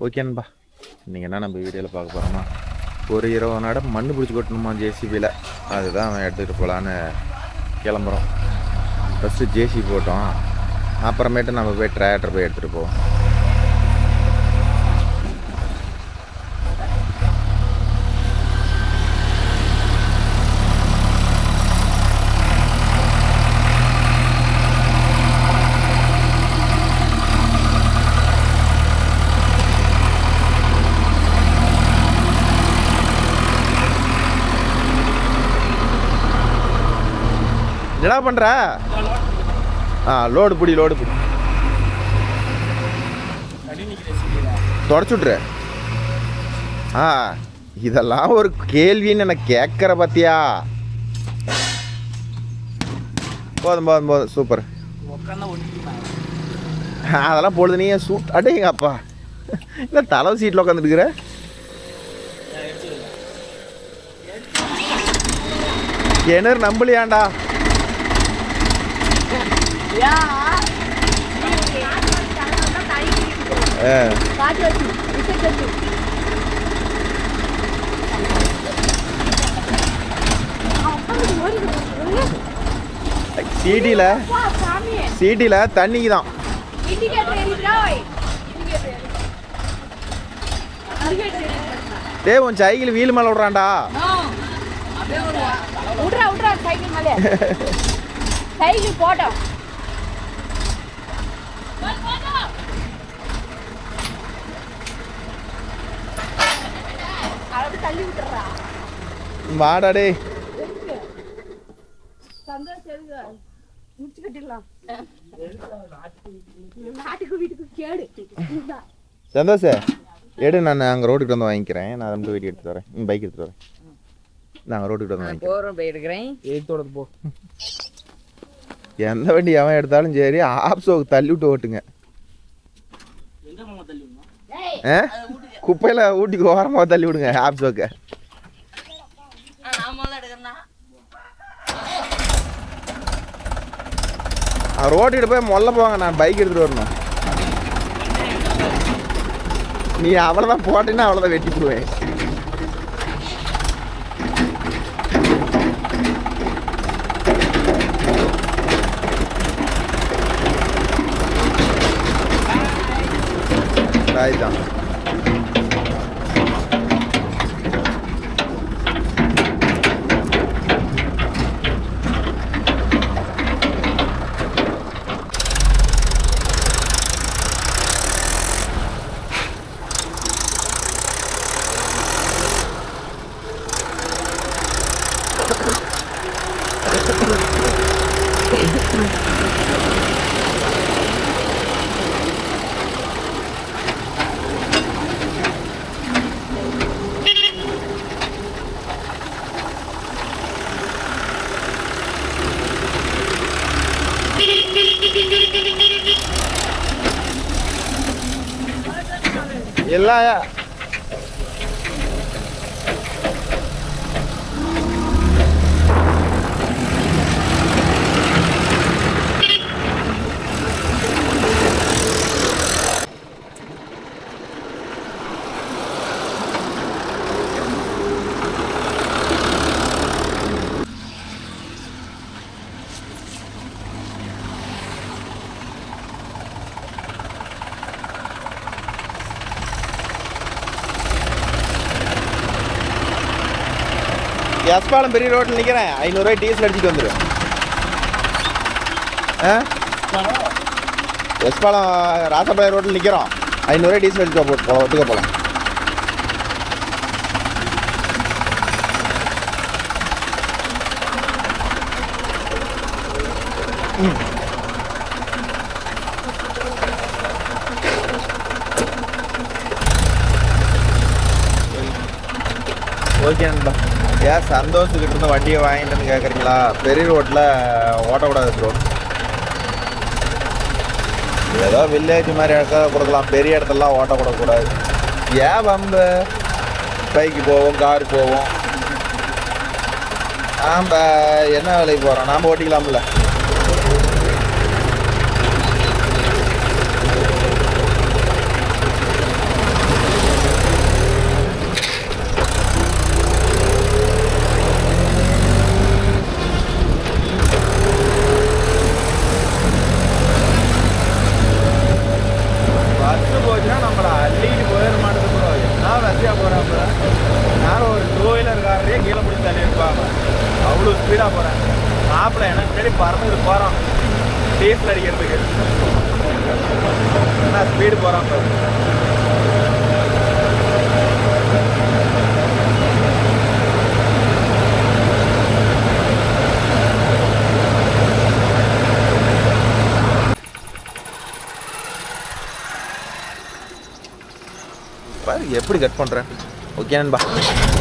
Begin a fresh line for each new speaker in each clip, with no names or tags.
ஓகேன்பா. இன்றைக்கி என்ன நம்ம வீடியோவில் பார்க்க போகிறோமா, ஒரு 20 நடம் மண் பிடிச்சி கொட்டணுமா ஜேசிபியில். அதுதான் அவன் எடுத்துகிட்டு போகலான்னு கிளம்புறோம். ஃபஸ்ட்டு ஜேசிபி போட்டோம், அப்புறமேட்டு நம்ம போய் டிராக்டர் போய் எடுத்துகிட்டு போவோம். என்ன பண்ணுற? லோடு பிடி தொடச்சு விட்ரு. இதெல்லாம் ஒரு கேள்வின்னு எனக்கு கேட்குற பார்த்தியா? போதும் சூப்பர். அதெல்லாம் பொழுது நீ சூட் அடைங்க அப்பா. இல்லை தலைவு சீட்டில் உட்காந்துட்டுக்கிற. கிணறு நம்பலையாண்டா. சீட்டில தண்ணிக்கு தான். டேய் உன் சைக்கிள் வீல் மேல விடுறான்டா.
சைக்கிள் போட்டோம்.
வாடாடே சந்தோஷ் எடு, நான் அங்கே ரோட்டுக்கு வந்து வாங்கிக்கிறேன். நான் வந்து வீட்டுக்கு எடுத்துட்டு வரேன். பைக் எடுத்துட்டு வரேன். நாங்கள் ரோட்டுக்கு வந்து வாங்கிக்கிறேன்.
போ.
எந்த வண்டி எவன் எடுத்தாலும் சரி ஆப்ஸோக்கு தள்ளி விட்டு ஓட்டுங்க. குப்பையில் ஊட்டிக்கு ஓரமாக தள்ளி விடுங்க ஆப்ஸோக்கு. ரோட்டிட்டு போய் மொல்ல போவாங்க, நான் பைக் எடுத்துகிட்டு வரணும். நீ அவ்வளோதான் போட்டீங்கன்னா அவ்வளோதான் வெட்டி போடுவேன். தான் எல்லாம் எஸ்பாலம் பெரிய ரோட்டில் நிற்கிறேன். 500 ரூபாய் டீசல் அடிச்சுட்டு வந்துடும். எஸ்பாலம் ராசபாளையம் ரோட்டில் நிற்கிறோம். 500 ரூபாய் டீசல் அடிச்சு ஒட்டுக்க போகலாம். ஓகே நண்பா. ஏன் சந்தோஷத்துக்கிட்ட இருந்து வண்டியை வாங்கிட்டேன்னு கேட்குறீங்களா? பெரிய ரோட்டில் ஓட்டக்கூடாது ப்ரோ. ஏதோ வில்லேஜ் மாதிரி இடத்த கொடுக்கலாம், பெரிய இடத்துலலாம் ஓட்டக்கூடாது. ஏன் பம்பு பைக்கு போவோம், கார் போவோம். நாம் என்ன வேலைக்கு போகிறோம், நாம் ஓட்டிக்கலாம்ல. ஸ்பீடாக போகிறேன். மாப்பிள்ளை எனக்கு முன்னாடி பறந்துட்டு போகிறோம் டீசல் அடிக்கிறதுக்கு. என்ன ஸ்பீடு போகிறான் இப்போ. பாரு எப்படி கட் பண்ணுறேன். ஓகே நண்பா,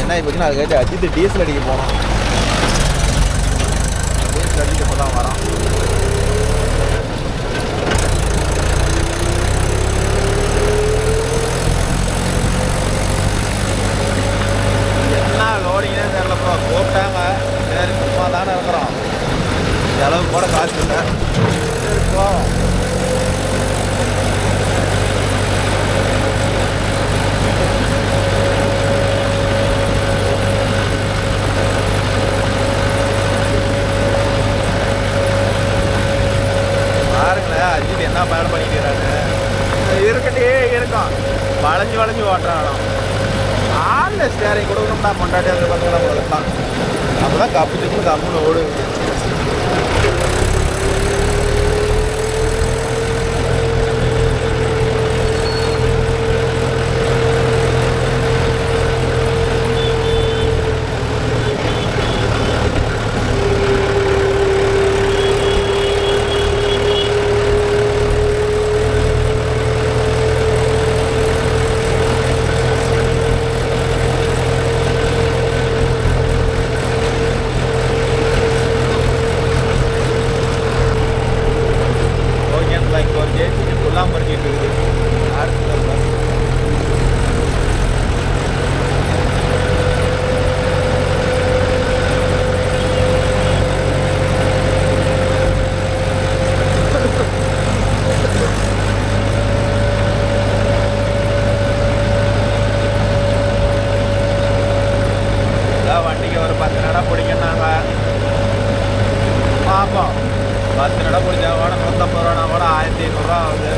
என்ன இப்போ அது கேட்டு அஜித்து டீசல் அடிக்க போனோம். டீசல் அடிக்க போதான் தான் வரோம். என்ன லோடிங்னே தெரியலப்பா. கூப்பிட்டாங்க, சரி சும்மா தானே இருக்கிறோம், செலவு கூட காசு இல்லை, சரி போவோம். அஜித் என்ன பயணம் பண்ணிக்கிறாங்க. இருக்கட்டே இருக்கும், வளைஞ்சு வளைஞ்சு ஓட்டுறாங்க. ஆள் ஸ்டேரிங் கொடுக்கணும்னா கொண்டாட்டி அந்த பக்கம் போதலாம். அப்போதான் கப்பு திப்பு கம்முன்னு ஓடுது. வண்டிக்கு ஒரு 10 நடை பிடிக்கணுன்னாங்க. பார்ப்போம், 10 நடை பிடிச்சா கூட 150 ரூபானா கூட 1500 ரூபா ஆகுது.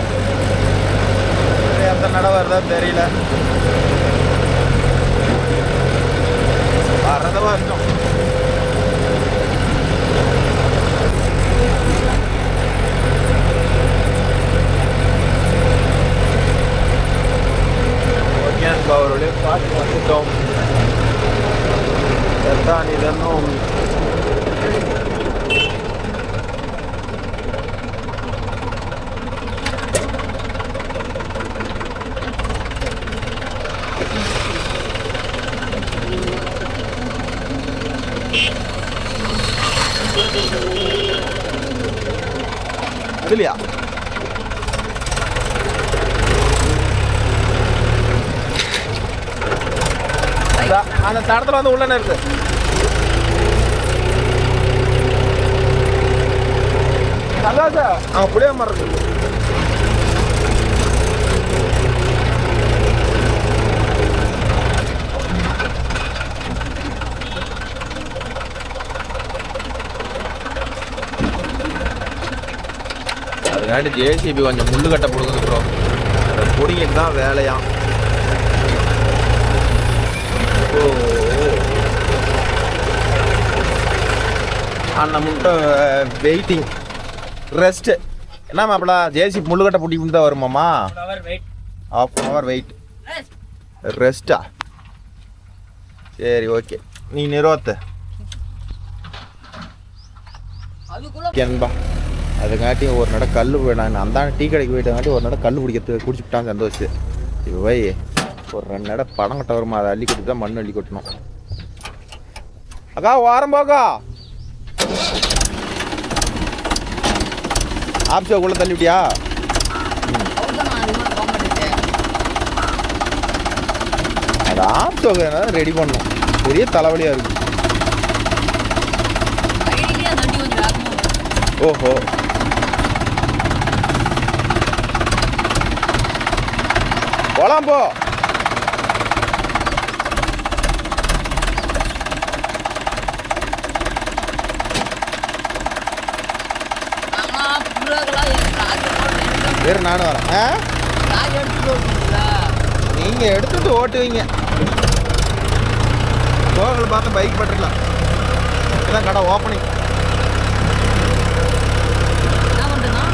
எத்தனை நடை வருதோ தெரியல. வர்றத வரட்டும். ஓகே நண்பா, ஒரு வழியாக பார்த்து வந்துட்டோம். எத்தான் இதன்னும் இல்லையா? அந்த தடத்துல வந்து உள்ளன இருக்கு. அதான் சார் அவன் புளிய மரம் இருக்கு. அதுக்காண்டி ஜேசிபி கொஞ்சம் முள்ளு கட்ட பிடுங்குது ப்ரோ. அதை பிடிங்கிட்டு தான் வேலையாம். அண்ணன் மட்டும் வெயிட்டிங் ரெஸ்ட். என்ன மாப்பிளா, ஜேசிபி முள்ளு கட்ட பிடிக்கும் தான் வருமாம்மா? ½ hour வெயிட் ரெஸ்ட்டா? சரி ஓகே, நீ நிறுவத்த என்பா. அதுக்காட்டி ஒரு நட கல் வேணாம். அந்த டீ கடைக்கு போயிட்டாங்காட்டி ஒரு நட கல் பிடிக்கிறதுக்கு குடிச்சுட்டான் சந்தோஷம். இவை ஒரு 2 நட படம் கட்ட வருமா, அதை அள்ளி கொட்டி தான் மண் அள்ளி கொட்டணும். அக்கா வாரம் போக்கா ஆப்ஷோக்குள்ளே தள்ளிவிட்டியா? அது ஆப்ஷோக்கு ரெடி பண்ணணும், பெரிய தலைவலியாக இருக்கு. ஓஹோ, போலாம் போ. வேறு நானும் வரேன். நீங்கள் எடுத்துகிட்டு ஓட்டுவீங்க. கோவில் பார்த்து பைக் பட்டுக்கலாம். இன்னைக்கு தான் கடை ஓப்பனிங்.
என்ன பண்ணுறோம்?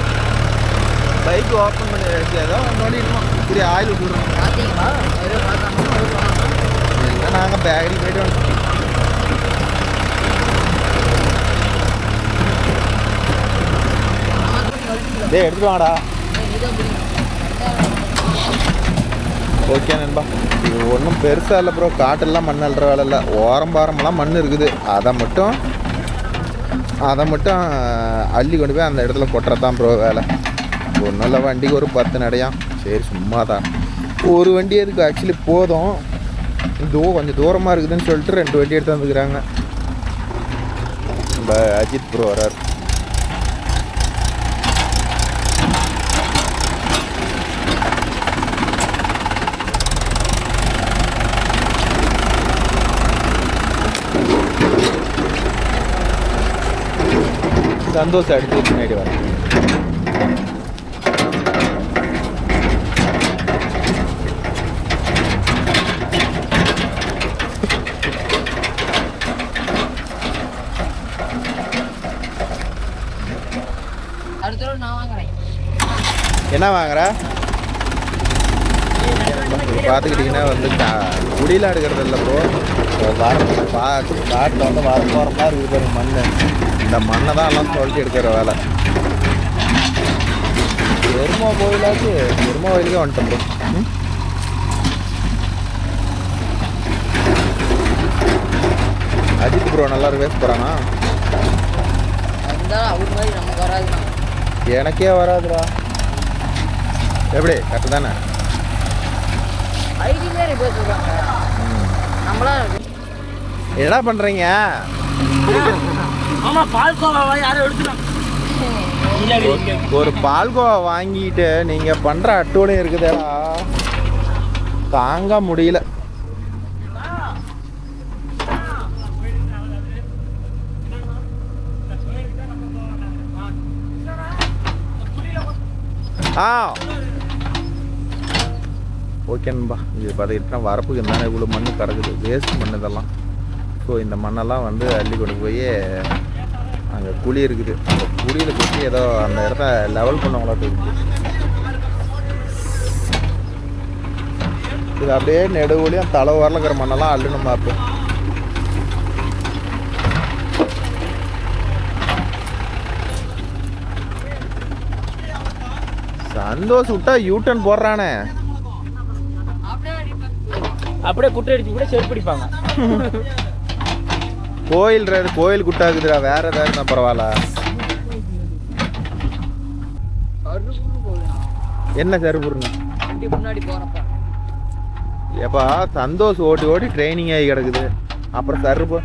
பைக் ஓப்பன் பண்ணி வச்சு ஏதோ நோண்டிடுமா இப்படி ஆயில் விட்டுடுறோம்.
பார்த்தீங்களா? ஏதோ பார்க்காம
நாங்கள் பேக்கரி போய்ட்டு வந்துட்டோம். டே எடுத்துட்டு வாடா. ஓகே நண்பா, இது ஒன்றும் பெருசாக இல்லை ப்ரோ. காட்டெல்லாம் மண் அள்ளுற வேலை இல்லை. ஓரம் பாரமெல்லாம் மண் இருக்குது. அதை மட்டும் அள்ளி கொண்டு போய் அந்த இடத்துல கொட்டுறது தான் ப்ரோ வேலை. ஒன்றும் இல்லை, வண்டிக்கு ஒரு 10 நடையாம். சரி சும்மா தான். ஒரு வண்டி அதுக்கு ஆக்சுவலி போதும். கொஞ்சம் தூரமாக இருக்குதுன்னு சொல்லிட்டு 2 வண்டி எடுத்து வந்துக்கிறாங்க. நம்ம அஜித் ப்ரோ வரார். சந்தோஷம் எடுத்து முன்னாடி வர. என்ன வாங்குற? பார்த்துக்கிட்டிங்கன்னா வந்து குடியில் எடுக்கிறது இல்லை ப்ரோ. காட்டில் வந்து வாரமாக இருக்குது மண். இந்த மண்ணை தான் எல்லாம் சொல்லிட்டு எடுக்கிற வேலை. எருமா கோயிலுக்கே வந்துட்டோம் ப்ரோ. அஜித் ப்ரோ நல்லா ரிவேஸ் போகிறானா? எனக்கே வராதுடா. எப்படி கரெக்டு தானே? என்ன பண்ணுறீங்க? ஒரு பால்கோவா வாங்கிட்டு நீங்கள் பண்ணுற அட்டூழியம் இருக்குதேடா, தாங்க முடியல. ஓகே நண்பா, இது பார்த்துக்கிட்டா வரப்புக்கு இருந்தாலும் இவ்வளோ மண் கிடக்குது. வேஸ்ட் மண் இதெல்லாம். ஸோ இந்த மண்ணெல்லாம் வந்து அள்ளி கொண்டு போய் அங்கே குழி இருக்குது, அந்த குழியில் கொட்டி ஏதோ அந்த இடத்த லெவல் பண்ணவங்களாட்டு இருக்குது. இது அப்படியே நெடுவுலையும் தலை வரல இருக்கிற மண்ணெல்லாம் அள்ளுணும் பார்ப்போம். சந்தோஷ் விட்டா யூட்டன் போடுறானே.
அப்படியே குட்டை அடிச்சு கூட செருப்பு பிடிப்பாங்க.
கோயில் குட்டாக்குதுடா. வேற ஏதாவது இருந்தா பரவாயில்ல. என்ன சருப்புருங்க
முன்னாடி போறப்ப
ஏப்பா சந்தோஷ் ஓட்டி ட்ரைனிங் ஆகி கிடக்குது. அப்புறம் சருப்பு.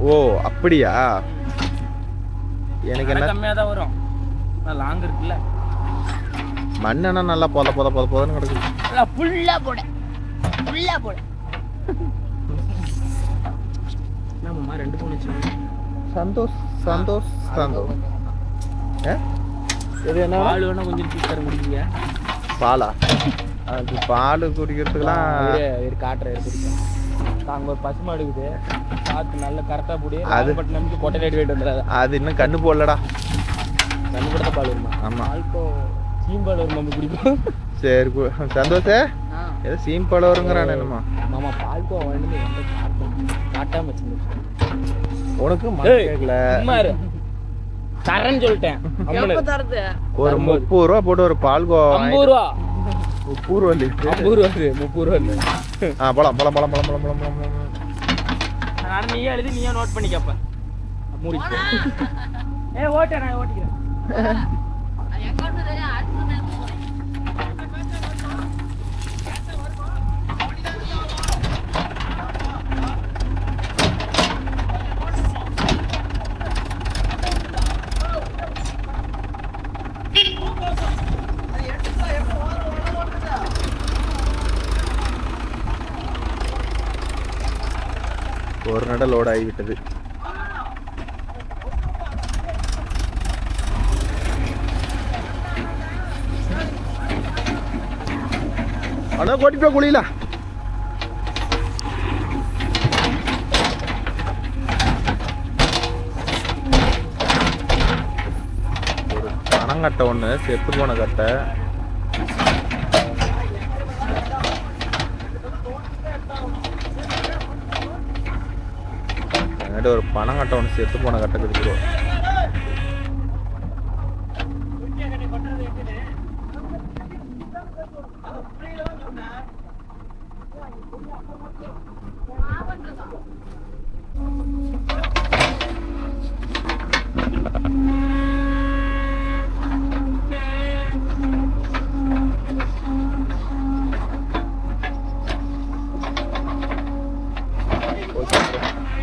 ஓ அப்படியா? எனக்கு என்ன
கம்மியாக தான் வரும். லாங் இருக்குல்ல.
மண்ணெண்ணா நல்லா பொதன்னு கிடக்குது.
ஃபுல்லா போட
நம்மம்மா 2 போனுச்சு.
சந்தோஷ் இது என்ன
பால் வேணா கொஞ்சம் சீக்கிரம் குடிங்க.
பாலா? அது பால் குடிக்கிறதுக்கெல்லாம்
காட்டுற குடிக்கும். அங்கே ஒரு பசுமாடு இருக்குது. காற்று நல்ல கரெக்டாக போடி. அது பட் நமக்கு கொட்டை லைட் வெயிட் வந்துடாது.
அது இன்னும் கண்ணு போடலடா.
கண்ணு கூட தான் பால் வருமா?
ஆமாம்,
பால்கோ சீம்பால் வரும். நம்ம குடிக்கும்.
சரி சந்தோஷ ஏதோ சீம்பால் வருங்கிறான் என்னம்மா.
மாமா பால்கோ வந்து காட்டாம வச்சுருந்துச்சு.
உனக்கு கேட்கல
தரேன்னு சொல்லிட்டேன்.
ஒரு 30 ரூபா போட்டு ஒரு பால்கோ.
50 ரூபா.
30 ரூபா இல்லை,
50 ரூபா. 30 ரூபா இல்லை.
பழம்.
நான் நீயே எழுதி நீயே நோட் பண்ணி கேப்ப. மூடிச்சு. நான் ஓட்டிக்கிறேன்.
ஒரு நட லோட் ஆகிவிட்டது. ஆனால் கொட்டிப்போ குழியில பனங்கட்டை ஒன்று செத்து போன கட்டை. ஒரு பனங்கட்டை ஒன்று செத்து போன கட்டை கொடுத்துருவோம்.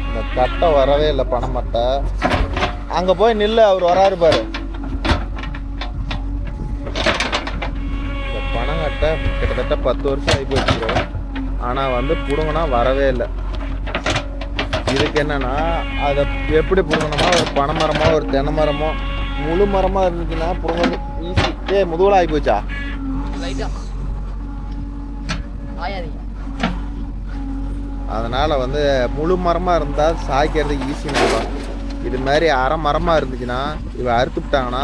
இந்த கட்டை வரவே இல்லை, பனைமட்டை. அங்கே போய் நில்லு, அவர் வராரு பாரு. இந்த பனங்கட்டை கிட்டத்தட்ட 10 வருஷம் ஆகி போச்சுக்கிறோம். ஆனால் வந்து பிடுங்கினா வரவே இல்லை. இதுக்கு என்னன்னா அதை எப்படி பிடுங்கணுமா, ஒரு பனை மரமோ ஒரு தென்னை மரமோ முழு மரமாக இருந்துச்சுன்னா பிடுங்க ஈஸி. முதுகுல ஆகி போச்சா? அதனால் வந்து முழு மரமாக இருந்தால் சாய்க்கிறதுக்கு ஈஸி இருக்கும். இது மாதிரி அரை மரமாக இருந்துச்சுன்னா இவ அறுத்துவிட்டாங்கன்னா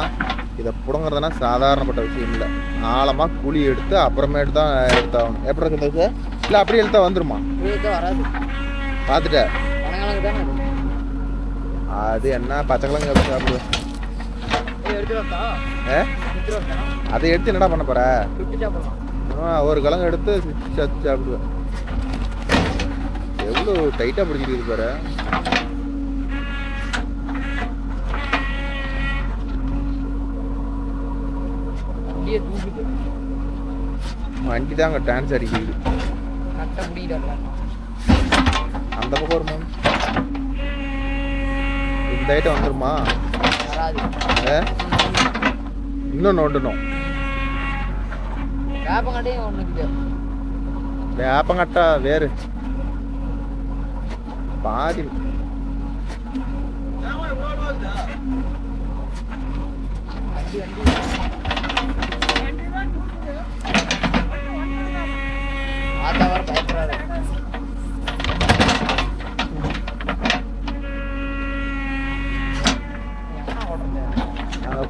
இதை பிடுங்குறதுனா சாதாரணப்பட்ட விஷயம் இல்லை. ஆழமாக குழி எடுத்து அப்புறமேட்டு தான் எடுத்தாகணும். எப்படி இருக்குது? இல்லை அப்படியே எடுத்தா வந்துருமா? பார்த்துட்டேன். அது என்ன பச்சை கிழங்கு எப்படி சாப்பிடுவேன்? அதை எடுத்து என்னடா பண்ண போற? ஒரு கிழங்கு எடுத்து சாப்பிடுவேன். எவ்வளோ டைட்டாக பிடிச்சிருக்கு பாரு. வண்டி தாங்க டான்ஸ் அடிக்குது. அந்த பக்கம் வருமா? இந்த ஐட்டம் வந்துருமா? இன்னும் நோண்டணும். வேப்பங்கட்டா வேறு பாதி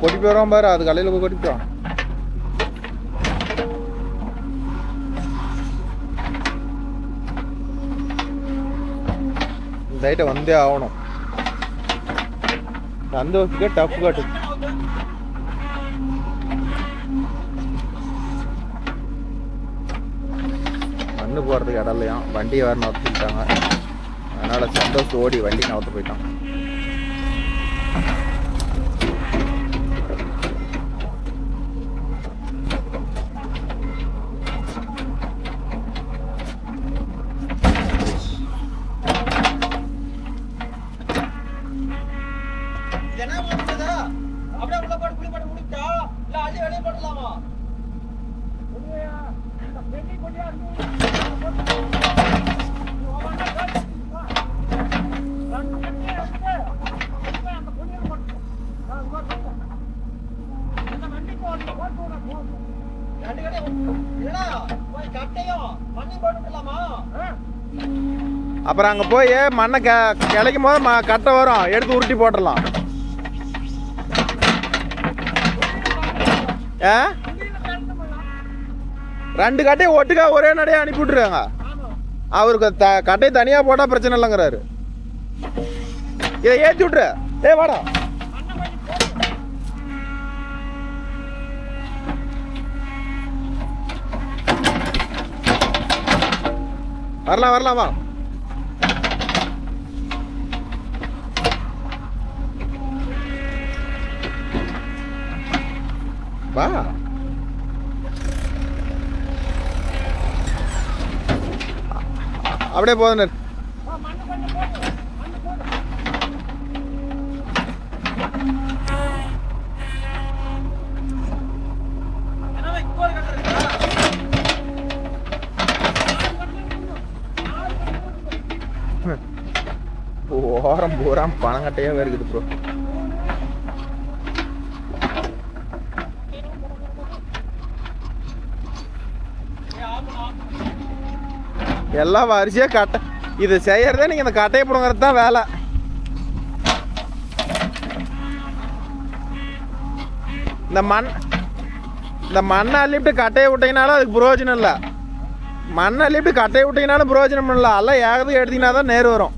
கொட்டி போயிடும் பாரு. அது கலையில் போய் கொட்டிப்போம். இந்த ஐட்டம் வந்தே ஆகணும். சந்தோஷத்துக்கே டஃப் காட்டு. மண்ணு போகிறதுக்கு இடம் இல்லையா, வண்டியை வேறு நவுத்திட்டாங்க. அதனால் சந்தோஷம் ஓடி வண்டி நவுத்து போயிட்டான். அப்புறம் அங்கே போய் மண்ணை கிளைக்கும் போது கட்டை வரும், எடுத்து உருட்டி போட்டுடலாம். ரெண்டு கட்டையும் ஒட்டுக்கா ஒரே நடையா அனுப்பி விட்டுருக்காங்க. அவருக்கு கட்டையை தனியாக போட்டால் பிரச்சனை இல்லைங்கிறாரு. இதை ஏற்றி விட்டுரு. வாடா. வரலாம் வரலாம் வா. வா. அப்படியே போதும். ஓரம் பூரா பனங்கட்டையாவே இருக்குது ப்ரோ. எல்லாம் வரிசையா கட்டை. இது செய்யறதே நீங்க இந்த கட்டையை பிடுங்கிறது தான் வேலை. இந்த மண்ணை அள்ளிவிட்டு கட்டையை விட்டீங்கனாலும் அதுக்கு பிரயோஜனம் இல்லை. மண்ணை அள்ளிவிட்டு கட்டையை விட்டீங்கனாலும் பிரயோஜனம் இல்லை. எல்லாம் ஏகத்துக்கு எடுத்தீங்கன்னா தான் நேர் வரும்.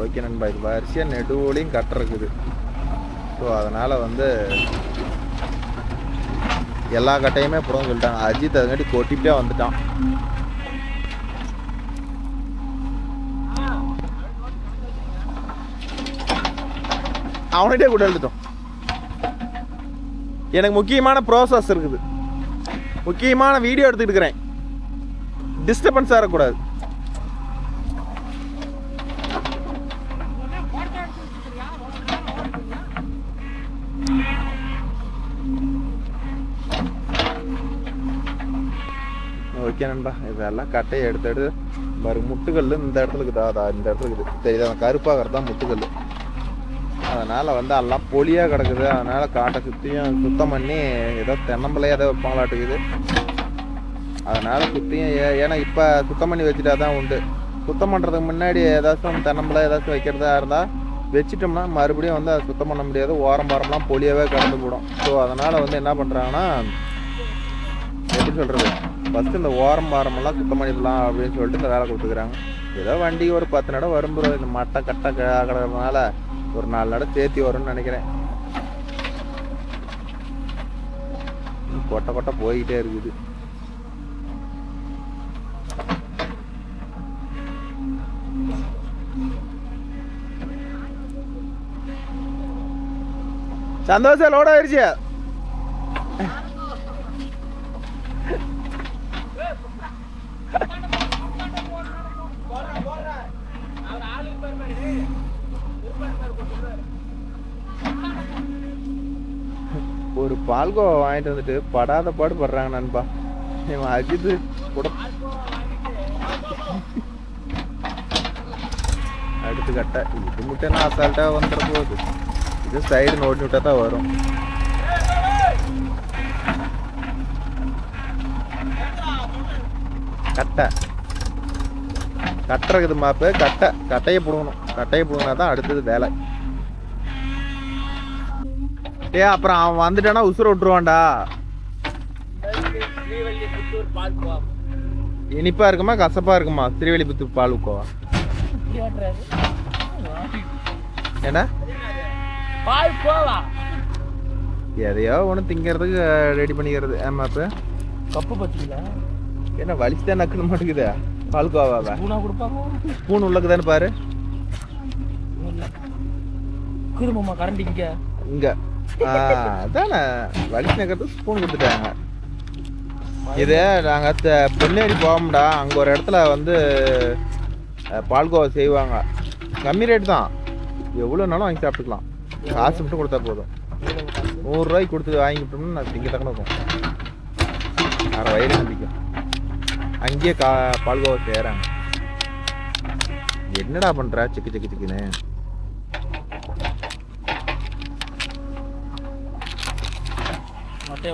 ஓகே நண்பா, இது வரிசையாக நெடுவோலையும் கட்டை இருக்குது. ஸோ அதனால் வந்து எல்லா கட்டையுமே புறம் சொல்லிட்டாங்க. அஜித் அதுங்காட்டி கொட்டிகிட்டே வந்துட்டான். அவன்கிட்டே கூட எழுதிட்டோம். எனக்கு முக்கியமான ப்ராசஸ் இருக்குது, முக்கியமான வீடியோ எடுத்துக்கிட்டு இருக்கிறேன். டிஸ்டர்பன்ஸ் ஆகக்கூடாது. ஓகே நண்பா, இதெல்லாம் கட்டையை எடுத்து பாரு. முட்டுக்கல் இந்த இடத்துல இருக்குதா, இந்த இடத்துல இருக்குது தெரியுது. அந்த கருப்பாகிறது தான் முட்டுக்கல். அதனால் வந்து எல்லாம் பொலியாக கிடக்குது. அதனால் காட்டை சுற்றியும் சுத்தம் பண்ணி ஏதோ தென்னம்பிள்ளையாக ஏதோ வைப்பாங்களாட்டுக்குது. அதனால் சுற்றியும் ஏன்னா இப்போ சுத்தம் பண்ணி வச்சுட்டா தான் உண்டு. சுத்தம் பண்ணுறதுக்கு முன்னாடி ஏதாச்சும் தென்னம்பிள்ளை ஏதாச்சும் வைக்கிறதா இருந்தால் வச்சிட்டோம்னா மறுபடியும் வந்து அதை சுத்தம் பண்ண முடியாது. ஓரம்லாம் பொலியாகவே கடந்து போடும். ஸோ அதனால் வந்து என்ன பண்ணுறாங்கன்னா, எப்படி சொல்கிறது, ஃபஸ்ட்டு இந்த ஓரம்லாம் சுத்தம் பண்ணிடலாம் அப்படின்னு சொல்லிட்டு இந்த வேலை கொடுத்துக்கிறாங்க. ஏதோ வண்டி ஒரு 10 நடை வரும்போது இந்த மட்டை கட்டை கிடக்கிறதுனால ஒரு 4 நடை சேர்த்தி வரும்னு நினைக்கிறேன். கொட்டை கொட்டை போய்கிட்டே இருக்குது. சந்தோஷம் லோட் ஆயிடுச்சு. ஒரு பால்கோவா வாங்கிட்டு வந்துட்டு படாத பாடு படுறாங்க நண்பா. இவன் அஜித் கூட அடுத்து கட்ட இது முட்டைன்னா அசால்ட்டாக வந்துட போகுது. இது சைடு நோட்டி விட்டா தான் வரும். கட்டை கட்டுறது மாப்பு. கட்டையை பிடுங்கணும். கட்டையை பிடுங்கினா தான் அடுத்தது வேலை. அப்புறம் அவன் வந்துட்டானா உசுர விட்டுருவான்டா. இனிப்பா இருக்குமா கசப்பா இருக்குமா திருவெளிபுத்தூர் பால்கோவா? என்ன எதையோ ஒன்று திங்கிறதுக்கு ரெடி பண்ணிக்கிறது. ஆமா இப்போ
கப்பு பத்திங்களா?
என்ன வலிச்சுதான் நக்குன்னு மாட்டேங்குதா பால்கோவாவை? ஸ்பூன் உள்ளக்குதானு பாரு.
குருமாமா கரண்ட் இங்க
அதானே வலிச்சு நக்கிறது ஸ்பூன் கொடுத்துட்டாங்க. இது நாங்கள் பொன்னேரி போவோம்டா. அங்கே ஒரு இடத்துல வந்து பால்கோவா செய்வாங்க. கம்மி ரேட் தான், எவ்வளோனாலும் வாங்கி சாப்பிட்டுக்கலாம். காசு மட்டும் கொடுத்தா போதும். 100 ரூபாய்க்கு கொடுத்து வாங்கிட்டோம்னா நான் திங்க தக்கன இருக்கும். அரை வயிறு நம்பிக்கும். அங்கேயே பால்கோவா செய்கிறாங்க. என்னடா பண்ணுற சிக்குன்னு?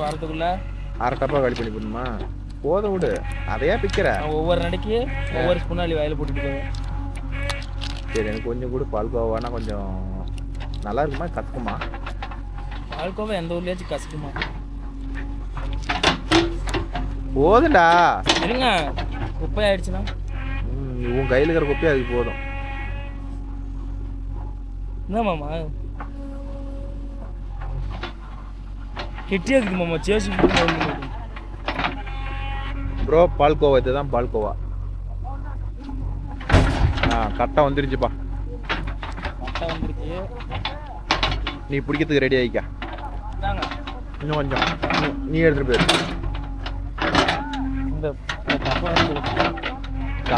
வாரத்துக்குள்ள
1/2 டப்பா காலி பண்ணி போடணுமா? போதும் விடு, அதையா பிக்கிற.
ஒவ்வொரு நடைக்கு ஒவ்வொரு ஸ்பூனாலி வாயில போட்டுட்டு போவேன்.
சரி, எனக்கு கொஞ்சம் கூட பால்கோவானா கொஞ்சம் நல்லா இருக்குமா கசக்குமா?
பால்கோவா எந்த ஊர்லயாச்சும் கசக்குமா?
போதும்டா.
இருங்க, குப்பை ஆயிடுச்சுன்னா
உன் கையில் இருக்கிற குப்பையே அதுக்கு போதும்.
என்ன மாமா கெட்டியா இருக்குது மாமா? சேசி
ப்ரோ பால்கோவா, இதுதான் பால்கோவா. கரெக்டாக வந்துருச்சுப்பா.
கரெக்டாக வந்துருச்சு.
நீ பிடிக்கிறதுக்கு ரெடி ஆகிக்கா. இன்னும் கொஞ்சம் நீ எடுத்துட்டு போயிரு.
இந்த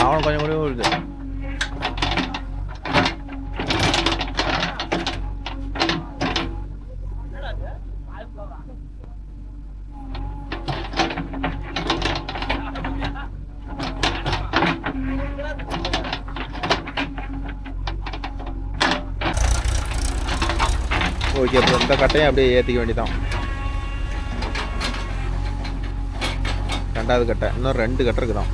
அவன் கொஞ்சம் கூட வருது. ஓகே, அப்புறம் இந்த கட்டையும் அப்படியே ஏற்றிக்க வேண்டியதான். 2வது கட்டை, இன்னும் 2 கட்டை இருக்குதான்.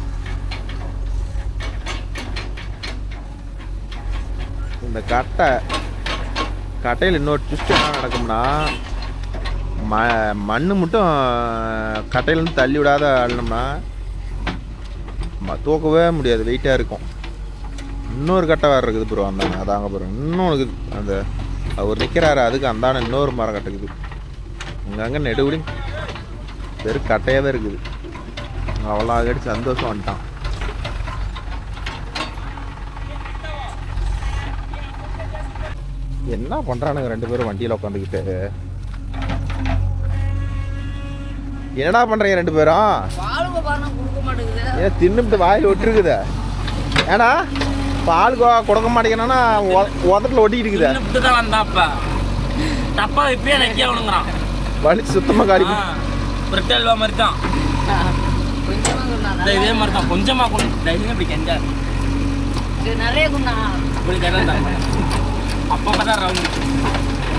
இந்த கட்டை கட்டையில் இன்னொரு ட்விஸ்ட் என்ன நடக்கும்னா மண் மட்டும் கட்டையிலேருந்து தள்ளி விடாத அள்ளனோம்னா தூக்கவே முடியாது, வெயிட்டாக இருக்கும். இன்னொரு கட்டை வேறு இருக்குது ப்ரோ, அந்தாங்க அதாங்க ப்ரோ இன்னொன்று இருக்குது. அந்த அவர் நிற்கிறாரு அதுக்கு அந்தான இன்னொரு மரம் கட்டுக்குது. அங்கங்கே நெடுகுடி வெறும் கட்டையாகவே இருக்குது. அவ்வளோ ஆகடி சந்தோஷம் வந்துட்டான். என்ன பண்ணுறானுங்க 2 பேரும் வண்டியில் உட்காந்துக்கிட்டு? என்னடா பண்ணுறீங்க 2 பேரும்? ஏன் தின்னுட்டு வாயில் ஒட்டிருக்குது? ஏன்னா பால் கொடுக்க மாட்டேங்கிறான்னா உதட்டில் ஒட்டிக்கிட்டு இருக்குதா? வலி சுத்தமாக காடி
பிரிட்டல்வா மாதிரி தான், இதே மாதிரி தான். கொஞ்சமா
நிறைய
அப்பதான் ரவுண்ட்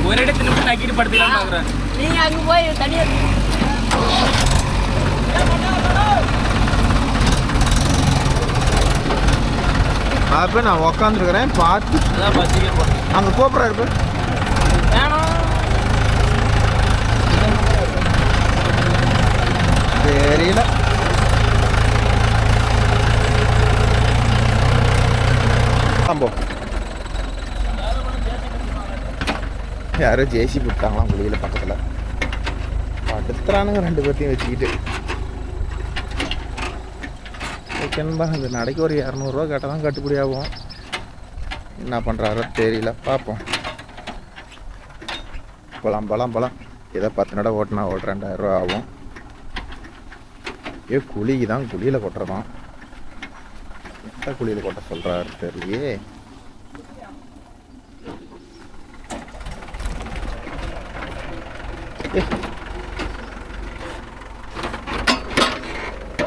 ஒரு இடத்துல நக்கிட்டு படுத்துக்கலாம் பாக்குறேன்.
நீங்க அங்க போய் தனியா
அப்போ நான் உக்காந்துருக்கிறேன் பார்த்து அங்கே கூப்பிட்றா இருப்பு தெரியல. ஆம்போ யாரோ ஜேசி விட்டாங்களாம் குளியில் பக்கத்தில். படுத்துறானுங்க 2 பேர்த்தையும் வச்சுக்கிட்டு. ஓகேன்பா, இந்த நடைக்கு ஒரு 200 ரூபா கேட்டால் தான் கட்டுப்படி ஆகும். என்ன பண்ணுறாரோ தெரியல, பார்ப்போம். பழம் ஏதோ 10 நடை ஓட்டினா 2000 ரூபா ஆகும். குழிக்கு தான் குழியில் கொட்டுறதான். எந்த குழியில் கொட்ட சொல்கிறாரு தெரியலையே.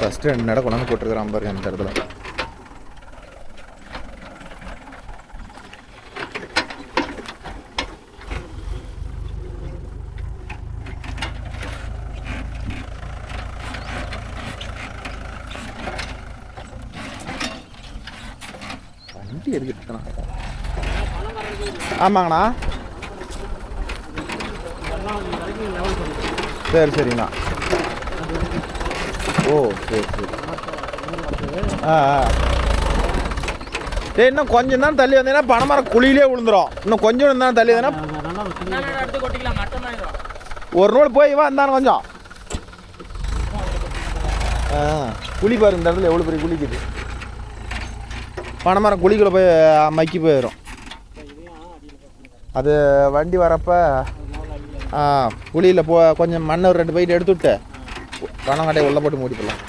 ஃபஸ்ட்டு 2 நடை கொண்டாந்து போட்டுருக்குறான் பாருங்க அந்த இடத்துல. வண்டி எடுத்துட்டு ஆமாங்கண்ணா. சரிங்கண்ணா. ஓ சரி. இன்னும் கொஞ்சம் தான் தள்ளி வந்தீங்கன்னா பனைமரம் குழியிலே விழுந்துடும். இன்னும் கொஞ்சம் தான் தள்ளி வந்தீங்கன்னா ஒரு நூல் போய் வந்தானு கொஞ்சம். குழி பாருங்க இந்த இடத்துல எவ்வளோ பெரிய குழிக்குது. பனைமரம் குழிக்குள்ளே போய் மக்கி போயிடும். அது வண்டி வரப்போ குழியில் கொஞ்சம் மண்ணை ஒரு 2 பைட்டு எடுத்து விட்டு பனங்கட்டையை உள்ள போட்டு மூடி போடலாம்.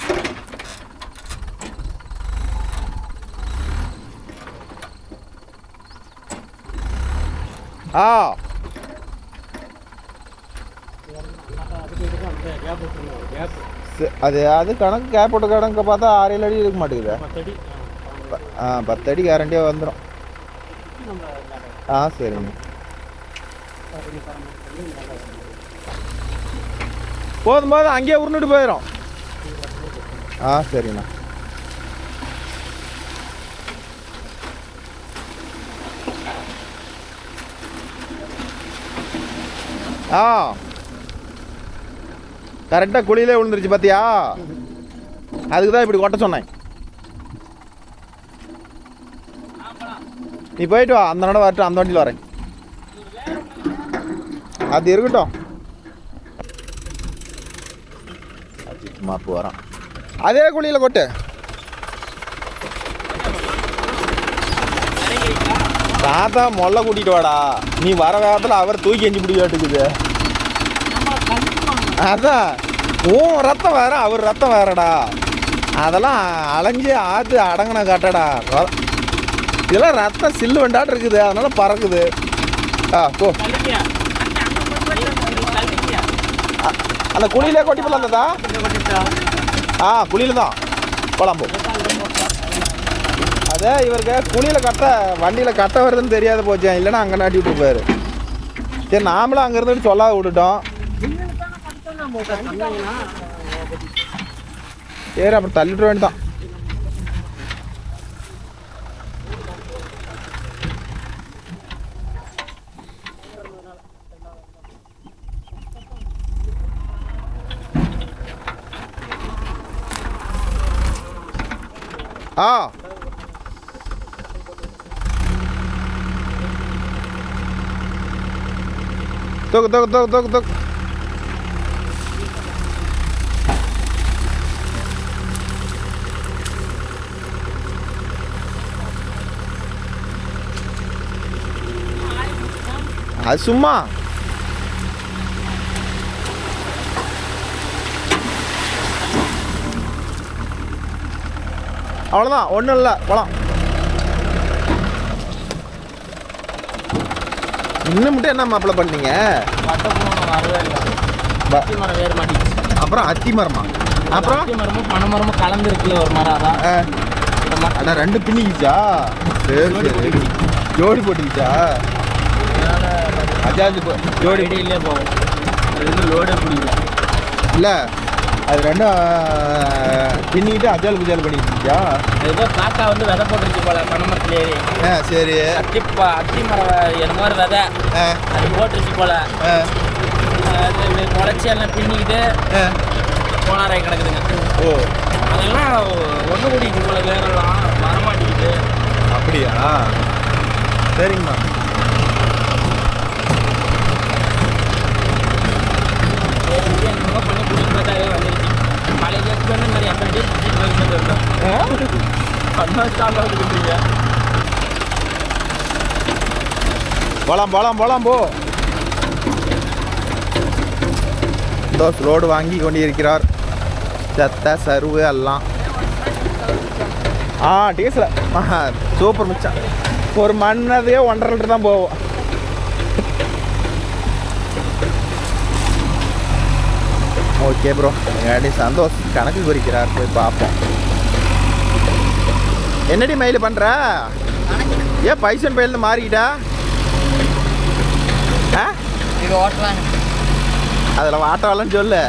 அது கணக்கு கேப் போட்ட கணக்கு பார்த்தா 6-7 அடி இருக்க மாட்டேங்குது. 10 அடி கேரண்டியாக வந்துடும். சரிங்க. போதும் அங்கேயே உருண்டுட்டு போயிடும். சரிண்ணா. கரெக்டாக குழியிலே விழுந்துருச்சு பார்த்தியா? அதுக்கு தான் இப்படி கொட்ட சொன்னேன். நீ போயிட்டு வா, அந்த நட வரட்டும், அந்த வண்டியில் வரேன். அது இருக்கட்டும். மாப்பு வரான் அதே குழியில் கொட்டு. தாத்தா மொல்ல கூட்டிட்டு வாடா. நீ வர வேகத்தில் அவர் தூக்கி எஞ்சி பிடிக்காட்டுக்குது. அதான் உன் ரத்தம் வேற அவர் ரத்தம் வேறடா. அதெல்லாம் அலைஞ்சி ஆற்று அடங்கின காட்டடா. இதெல்லாம் ரத்தம் சில்லு வெண்டாட்டு இருக்குது, அதனால பறக்குது. போ. அந்த குழியிலே கொட்டி போலாம்தா. குழியில தான் போலாம். போ. அதே இவருக்கு குழியில் கட்ட வண்டியில் கட்ட வருதுன்னு தெரியாத போச்சேன். இல்லைன்னா அங்கே நாட்டி விட்டுருப்பாரு. சரி நாமளும் அங்கே இருந்துட்டு சொல்லாத விட்டுட்டோம். சரி அப்புறம் தள்ளிவிட வேண்டியதான். ஆ தூக்கு தூக்கு தூக்கு தூக்கு தூக்கு அது சும்மா அவ்வளோதான் ஒன்றும் இல்லை போலாம் இன்னும் மட்டும் என்ன மாப்பிள்ள பண்ணீங்க
வட்ட போனோம் வரவே இல்லை அத்தி மரம் வேறு மாட்டிச்சு
அப்புறம் அத்தி மரமா அப்புறம்
அத்தி மரமும் பனை மரமும் கலந்துருக்குல்ல ஒரு மரம் அதான் இந்த மரம்
அண்ணா ரெண்டு பின்னிக்கிச்சா சரி சரி ஜோடி போட்டுக்கிச்சா அஜாது
ஜோடி இடையிலே போகும் அது வந்து லோடே பிடிக்கல
இல்லை அது ரெண்டும் பின்னிக்கிட்டு அஜால் புஜால் பண்ணிக்கிச்சா
ஏதோ காக்கா வந்து விதை போட்டுருச்சு போல பனை மரத்துல ஏறி
சரி
அத்தி மரம் என்ன மாதிரி விதை அது போட்டுருச்சு போல அது முளைச்சி எல்லாம் பின்னிக்கிட்டு போனாராய் கிடக்குதுங்க
ஓ
அதெல்லாம் ஒன்று கூட்டிட்டு போல வேறெல்லாம் வரமாட்டிக்கிட்டு
அப்படியா சரிங்கம்மா
என்னமோ பண்ணி பிடிச்சி பார்த்தாவே வந்துருச்சு பழைய கேஸ் பண்ண மாதிரி எத்தனை டேஸ் பண்ணா ஸ்டார்ட் ஆகுதுன்றீங்க
போலாம் போலாம் போலாம் போ தோஸ் லோடு வாங்கி கொண்டிருக்கிறார் செத்த சருவு எல்லாம் டீசல் சூப்பர் மிச்சம் ஒரு மண்ணதே 1.5 லிட்டர் தான் போவோம் ஓகே ப்ரோ என்னாடி சந்தோஷ் கணக்கு குறிக்கிறார் போய் பார்ப்போம் என்னடி மைல் பண்ணுற ஏன் பைசன் பயிலிருந்து மாறிக்கிட்டா
இது ஓட்டலாம்
அதில் வாட்டவாலன்னு சொல்லு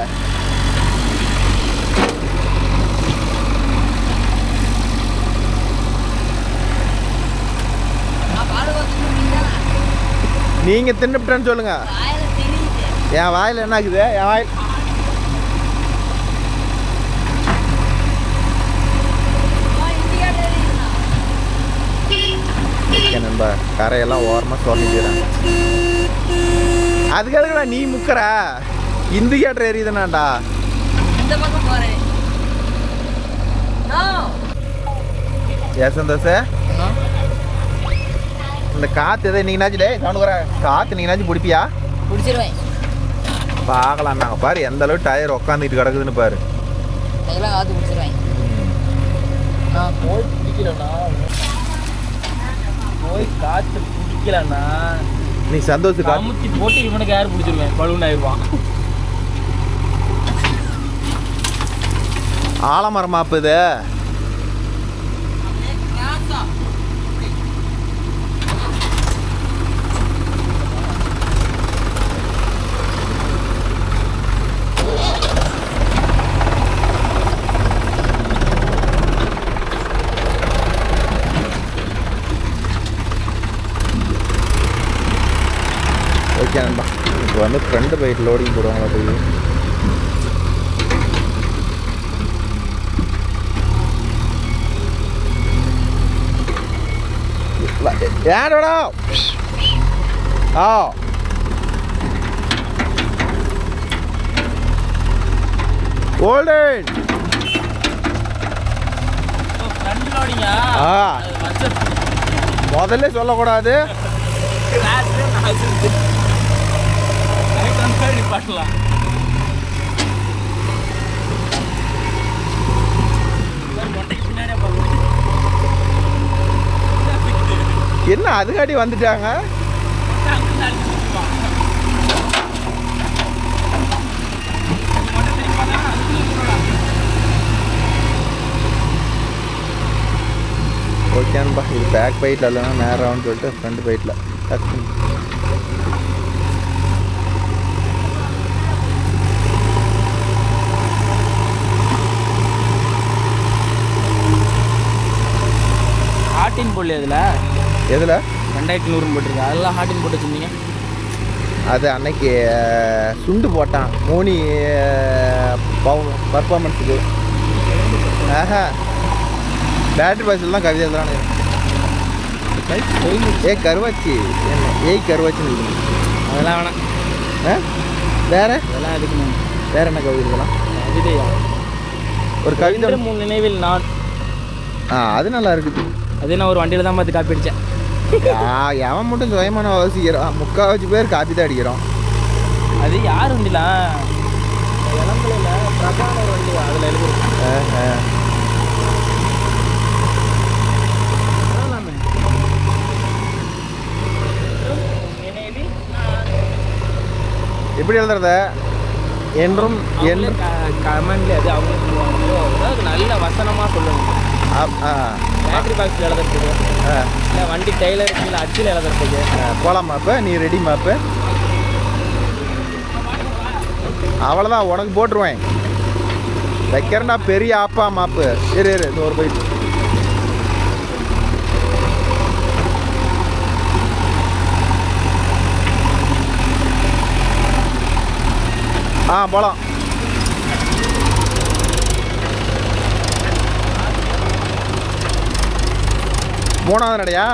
நீங்கள் தின்னுபிட்டேன்னு சொல்லுங்க என் வாயில் என்ன ஆகுது என் வாயில் நண்பா கரையெல்லாம் ஓரமாக சொல்லிக்கிறேன் அதுக்காக நீ முக்கிற இண்டிகேட்டர் எரியுதுனாண்டா
இந்த பக்கம் போறேன்
சந்தோஷ இந்த காற்று எதை நீங்கனாச்சும் டே கவனிக்கிற காற்று நீங்கனாச்சும் பிடிப்பியா
பிடிச்சிருவேன்
பார்க்கலாம் நாங்கள் பாரு எந்த அளவுக்கு டயர் உக்காந்துட்டு கிடக்குதுன்னு பாரு
அதெல்லாம் காற்று பிடிச்சிருவேன்
நான் போய் பிடிக்கலண்ணா போய் காற்று பிடிக்கலண்ணா
நீ சந்தோஷ
காமுத்தி போட்டு இவனுக்கு யார் பிடிச்சிருவேன் பலூன் ஆயிடுவான்
ஆலமரம் மாப்பு இது ஓகே நண்பா இப்போ வந்து ஃப்ரெண்டு பைக் லோடிங் போடுவாங்களா போய் ஏடா ஓல்டன் முதல்ல சொல்லக்கூடாது
பாட்டலாம்
என்ன அதுக்காட்டி வந்துட்டாங்க ஓகேன்பா இது பேக் பைட்டில் இல்லைன்னா நேரம் சொல்லிட்டு ஃப்ரண்ட் பைட்டில் டக்கு
ஹாட்டின் போடல
எதில்
2100 போட்டிருக்கு அதெல்லாம் ஹாட்டின் போட்டு வச்சுருந்தீங்க
அது அன்னைக்கு சுண்டு போட்டான் மோனி பர்ஃபார்மன்ஸுக்கு பேட்டரி பாக்ஸில் தான் கவிதை எழுதுறானு. ஏய் கருவாச்சி என்ன? ஏய் கருவாச்சின்னு எழுதுங்க.
அதெல்லாம் வேணாம்.
வேற
அதெல்லாம் எதுக்கு?
வேற என்ன கவிதை எழுதலாம்?
கவிதையா?
ஒரு கவிதை.
முன் நினைவில் நான்.
அது நல்லா இருக்குது.
அது நான் ஒரு வண்டியில் தான் பார்த்து காப்பி அடித்தேன்.
எவன் மட்டும் சுயமான வாசிக்கிறான். 3/4 பேர் காப்பி தான் அடிக்கிறோம்.
அது யார் வண்டிலாம்? இளம்பிள்ளையில் பிரதான ஒரு வண்டி அதில் எழுதுறேன்.
எப்படி எழுதுறத? என்றும் என்றும்
கமெண்ட்ல அது அவங்க நல்ல வசனமாக சொல்லணும். பேட்டரி பாக்ஸில் எழுதுறதுக்கு இல்லை வண்டி டெய்லர் இல்லை அச்சில் எழுதுறதுக்கு.
போகலாம் மாப்பு. நீ ரெடி மாப்பு? அவ்வளோதான், உனக்கு போட்டுருவேன். வைக்கிறேன்டா பெரிய ஆப்பா மாப்பு. இரு இந்த ஒரு போயிட்டு. போகலாம். மூணாவது நடையா?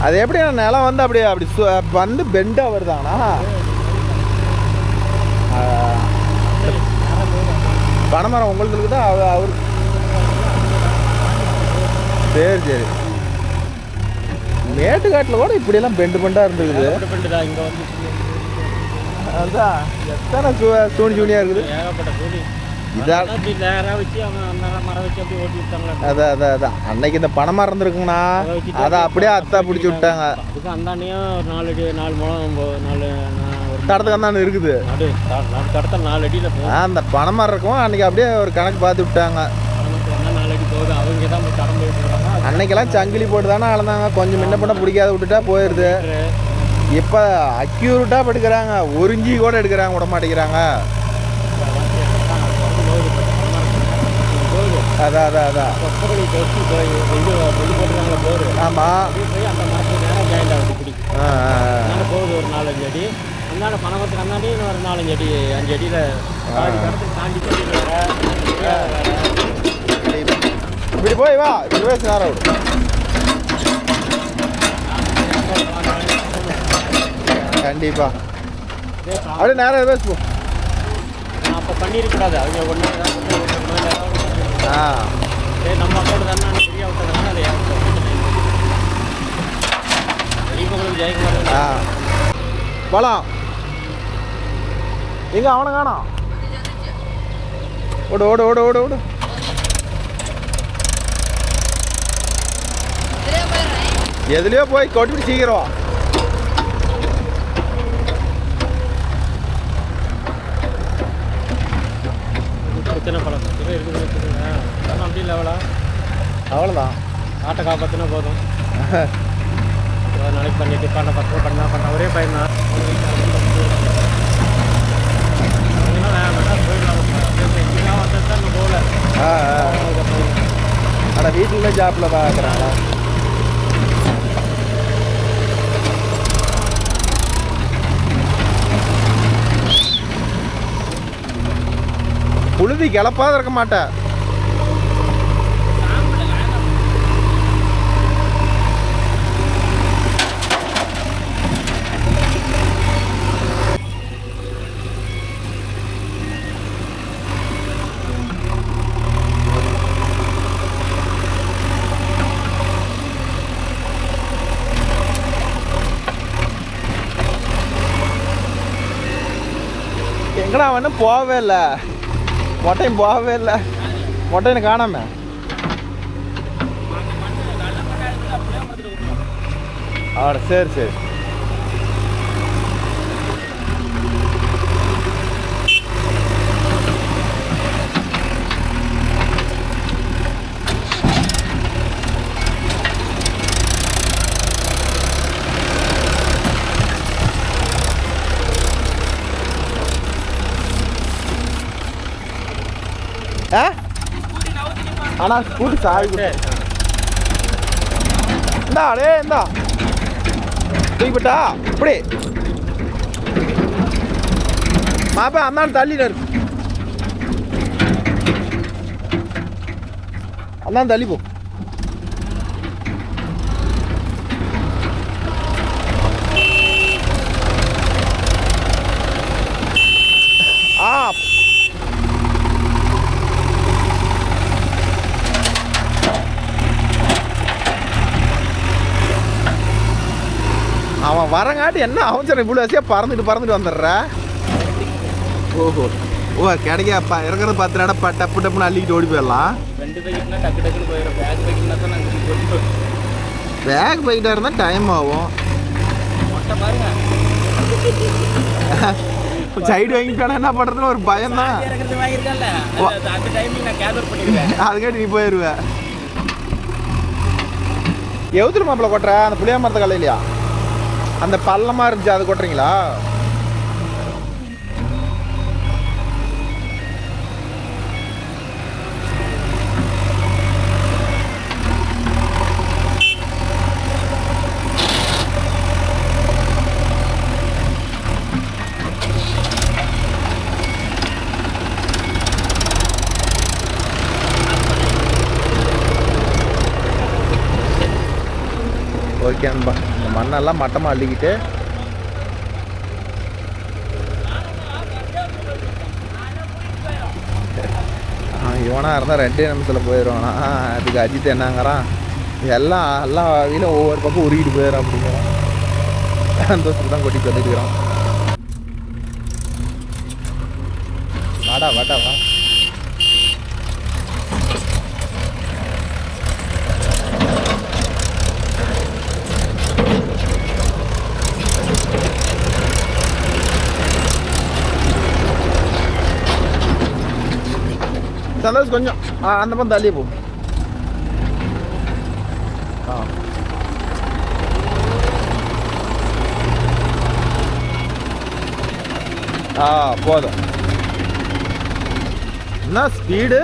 அது எப்படி நிலம் வந்து அப்படி அப்படி வந்து பெண்டாக வருதாண்ணா? பனைமரம் உங்களுக்கு தான் அவர். சரி மேட்டுக்காட்டில் கூட இப்படியெல்லாம் பெண்டாக இருந்துக்குது. அதான் எத்தனை சூனியாக இருக்குது. இதான் அதான் அன்னைக்கு இந்த பனைமரம் இருந்துருக்குங்கண்ணா. அதை அப்படியே அத்தா பிடிச்சி விட்டாங்க. தடத்துக்கு அந்தாண்டு இருக்குது. அந்த பனைமரம் இருக்கும். அன்னைக்கு அப்படியே ஒரு கணக்கு பார்த்து விட்டாங்க. அன்னைக்கெல்லாம் சங்கிலி போட்டு தானே அளந்தாங்க. கொஞ்சம் முன்ன பண்ண பிடிக்காத விட்டுட்டா போயிடுது. இப்போ அக்யூரட்டாக படுக்கிறாங்க. ஒரு இஞ்சி கூட எடுக்கிறாங்க, விட மாட்டேங்கிறாங்க. அதான் ஆமாம்.
போகுது ஒரு 4-5 அடி. அந்தாண்ட பணமரத்துக்கு அந்தாண்டி ஒரு 4-5 அடி 5 அடியில் தாண்டி
இப்படி போய் வா. இப்படி போய் நேரம் விடு. கண்டிப்பா அப்படியே நேரம் பேசுவோம்.
அப்போ பண்ணியிருக்கூடாது. அவங்க ஒன்று நம்ம அக்கௌண்ட் தானே ஃப்ரீயாக விட்டதுனால அதை ஜெயக்குமார்
போலாம். எங்க அவனை காணோம். ஓடு ஓடு ஓடு ஓடு ஓடு. எதுலயோ போய் கொட்டிட்டு சீக்கிரம்.
பிரச்சனை பல இருக்குது. அப்படி இல்லை
அவ்வளோதான்.
ஆட்டை காப்பாற்றினா போதும். நாளைக்கு பண்ணிட்டு பண்ண ஒரே பையன் தான். போகல.
ஆனால் வீட்டில் ஜாப்பில் பார்க்குறாங்களா? புழுதி கிளப்பாத இருக்க மாட்டேன். எங்கடா அவனு போகவே இல்லை. மொட்டையும் போகவே இல்லை. மொட்டைன்னு காணாம. சரி ஆனால் ஸ்கூட்டி சாவி கொடு. இந்தா அடே இந்தா தூக்கிப்பட்டா இப்படி மாப்பா அந்தாண்டு தள்ளிட்டாரு. அந்தாண்டு தள்ளி போ. அவன் வரங்காட்டி என்ன அவசரம் இவ்வளோ வசதியாக பறந்துட்டு வந்துடுற. ஓஹோ ஓ கிடைக்காப்பா இறங்குறது 10 இடம் டப்பு டப்புன்னு அள்ளிக்கிட்டு ஓடி போயிடலாம்.
2 பேக்கெட்னா டக்கு டக்குன்னு போயிடும். பேக் பேக்கெட்னா தான் நாங்கள் போயிடுவோம்.
பேக் பைக்கிட்டாக இருந்தால் டைம் ஆகும்.
மொட்டை பாருங்க
சைடு வாங்கிட்டானா என்ன பண்ணுறதுன்னு ஒரு பயம் தான்.
இறங்குறது வாங்கியிருக்கேன்ல அந்த டைமில் நான் கேதர் பண்ணிடுவேன்.
அதுக்காட்டி நீ போயிடுவேன். எவ்வளோ மாப்பிள்ள கொட்டுற அந்த புளியா மரத்தை கலையிலையா அந்த பள்ளமாக இருந்துச்சு அது கொட்டுறீங்களா? ஓகே நண்பா, இந்த மண்ணெல்லாம் மட்டமாக அள்ளிக்கிட்டு இவனாக இருந்தால் 2 நிமிஷத்தில் போயிடுவானா. அதுக்கு அஜித் என்னங்கிறான் எல்லா வகையிலும் ஒவ்வொரு பக்கம் உருகிட்டு போயிடும் அப்படிங்கிறான். சந்தோஷத்துக்கு தான் கொட்டிட்டு வந்துட்டுக்கிறான். வாடா வா சந்தோஷ் கொஞ்சம் அந்த பக்கம் தள்ளியே போ. போதும். என்ன ஸ்பீடு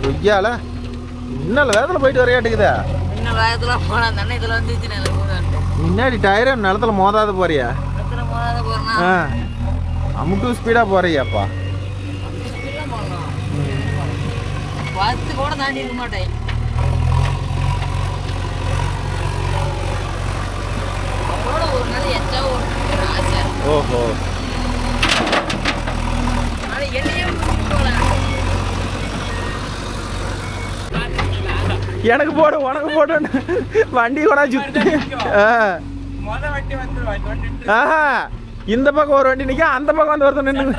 ருக்கியால இன்னும் வேகத்தில் போயிட்டு வரையாட்டுக்குதா.
இன்னும் வேகத்தில் போனால் தானே இதில் வந்துச்சு.
முன்னாடி டயரு நிலத்துல மோதாத போறியா? அமுட்டு ஸ்பீடாக போறியாப்பா.
10 கூட தாண்டி இருக்க மாட்டேன். அவரோட ஒரு நாள் எச்சா ஒரு ஆசை.
ஓஹோ எனக்கு போடு உனக்கு போடுன்னு வண்டி கூட சுத்தி. ஆஹா இந்த பக்கம் ஒரு வண்டி நிற்க அந்த பக்கம் வந்து ஒருத்தர் நின்று.